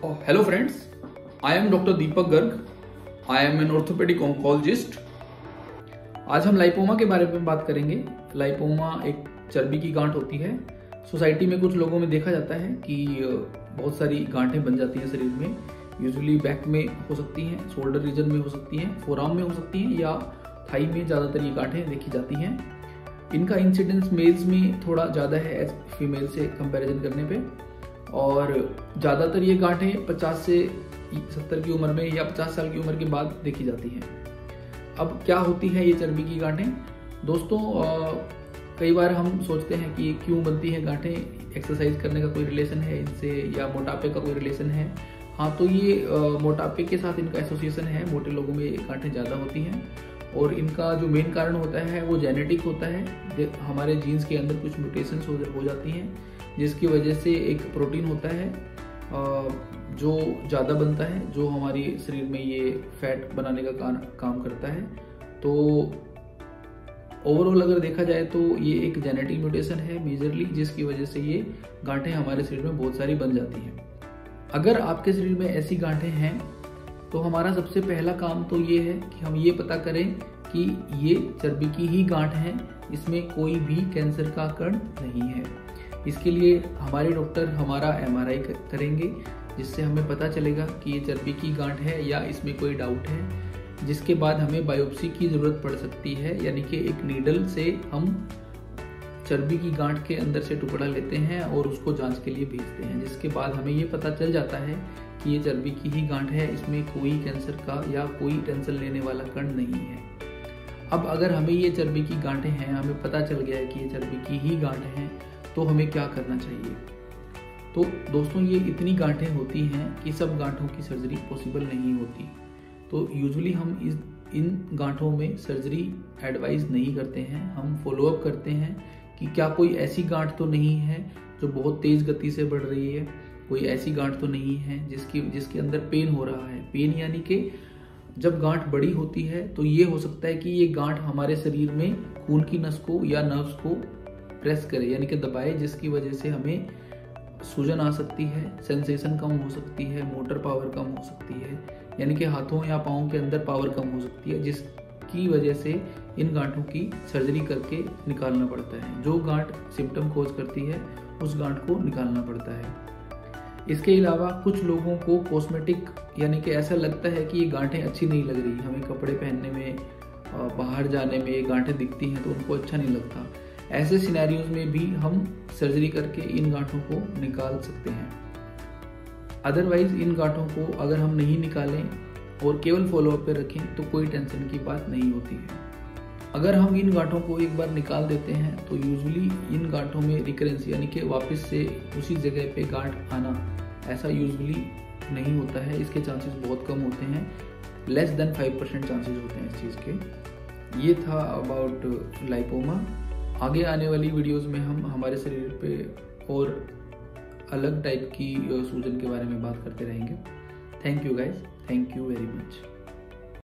Hello friends, I am Dr. Deepak Garg. I am an orthopedic oncologist. आज हम lipoma के बारे में बात करेंगे। लाइपोमा एक चर्बी की गांठ होती है। सोसाइटी में कुछ लोगों में देखा जाता है कि बहुत सारी गांठें बन जाती हैं शरीर में। यूजुअली बैक में हो सकती हैं, शोल्डर रीजन में हो सकती हैं, फोरआर्म में हो सकती हैं या थाई में ज़्यादातर ये गांठें देखी जाती हैं। इनका इंसिडेंस मेल्स में थोड़ा ज़्यादा है एज फीमेल से कंपैरिजन करने पे, और ज़्यादातर ये गांठें 50 से 70 की उम्र में या 50 साल की उम्र के बाद देखी जाती हैं। अब क्या होती है ये चर्बी की गांठें? दोस्तों, कई बार हम सोचते हैं कि क्यों बनती हैं गांठें, एक्सरसाइज करने का कोई रिलेशन है इनसे या मोटापे का कोई रिलेशन है? हाँ, तो ये मोटापे के साथ इनका एसोसिएशन है। मोटे लोगों में गांठें ज़्यादा होती हैं और इनका जो मेन कारण होता है वो जेनेटिक होता है। हमारे जीन्स के अंदर कुछ म्यूटेशंस हो जाती हैं जिसकी वजह से एक प्रोटीन होता है जो ज़्यादा बनता है, जो हमारी शरीर में ये फैट बनाने का काम करता है। तो ओवरऑल अगर देखा जाए तो ये एक जेनेटिक म्यूटेशन है मेजरली, जिसकी वजह से ये गांठें हमारे शरीर में बहुत सारी बन जाती हैं। अगर आपके शरीर में ऐसी गांठें हैं तो हमारा सबसे पहला काम तो ये है कि हम ये पता करें कि ये चर्बी की ही गांठ है, इसमें कोई भी कैंसर का कण नहीं है। इसके लिए हमारे डॉक्टर हमारा MRI करेंगे, जिससे हमें पता चलेगा कि ये चर्बी की गांठ है या इसमें कोई डाउट है। जिसके बाद हमें बायोप्सी की ज़रूरत पड़ सकती है, यानी कि एक नीडल से हम चर्बी की गांठ के अंदर से टुकड़ा लेते हैं और उसको जांच के लिए भेजते हैं। जिसके बाद हमें ये पता चल जाता है कि ये चर्बी की ही गांठ है, इसमें कोई कैंसर का या कोई टेंशन लेने वाला कण नहीं है। अब अगर हमें ये चर्बी की गांठें हैं, हमें पता चल गया है कि ये चर्बी की ही गांठ हैं, तो हमें क्या करना चाहिए? तो दोस्तों, ये इतनी गांठें होती हैं कि सब गांठों की सर्जरी पॉसिबल नहीं होती। तो यूजुअली हम इन गांठों में सर्जरी एडवाइज नहीं करते हैं। हम फॉलोअप करते हैं कि क्या कोई ऐसी गांठ तो नहीं है जो बहुत तेज गति से बढ़ रही है, कोई ऐसी गांठ तो नहीं है जिसके अंदर पेन हो रहा है। पेन यानी कि जब गांठ बड़ी होती है तो ये हो सकता है कि ये गांठ हमारे शरीर में खून की नस को या नर्व्स को प्रेस करे, यानी कि दबाए, जिसकी वजह से हमें सूजन आ सकती है, सेंसेशन कम हो सकती है, मोटर पावर कम हो सकती है, यानी कि हाथों या पाँव के अंदर पावर कम हो सकती है, जिसकी वजह से इन गांठों की सर्जरी करके निकालना पड़ता है। जो गांठ सिम्टम कॉज करती है उस गांठ को निकालना पड़ता है। इसके अलावा कुछ लोगों को कॉस्मेटिक, यानी कि ऐसा लगता है कि ये गांठें अच्छी नहीं लग रही, हमें कपड़े पहनने में, बाहर जाने में ये गांठें दिखती हैं तो उनको अच्छा नहीं लगता। ऐसे सिनेरियोज में भी हम सर्जरी करके इन गांठों को निकाल सकते हैं। अदरवाइज इन गांठों को अगर हम नहीं निकालें और केवल फॉलोअप पे रखें तो कोई टेंशन की बात नहीं होती है। अगर हम इन गांठों को एक बार निकाल देते हैं तो यूजुअली इन गांठों में रिकरेंस, यानी कि वापस से उसी जगह पे गांठ आना, ऐसा यूजुअली नहीं होता है। इसके चांसेस बहुत कम होते हैं, लेस देन 5% चांसेस होते हैं इस चीज़ के। ये था अबाउट लाइपोमा। आगे आने वाली वीडियोस में हम हमारे शरीर पे और अलग टाइप की सूजन के बारे में बात करते रहेंगे। Thank you guys, thank you very much.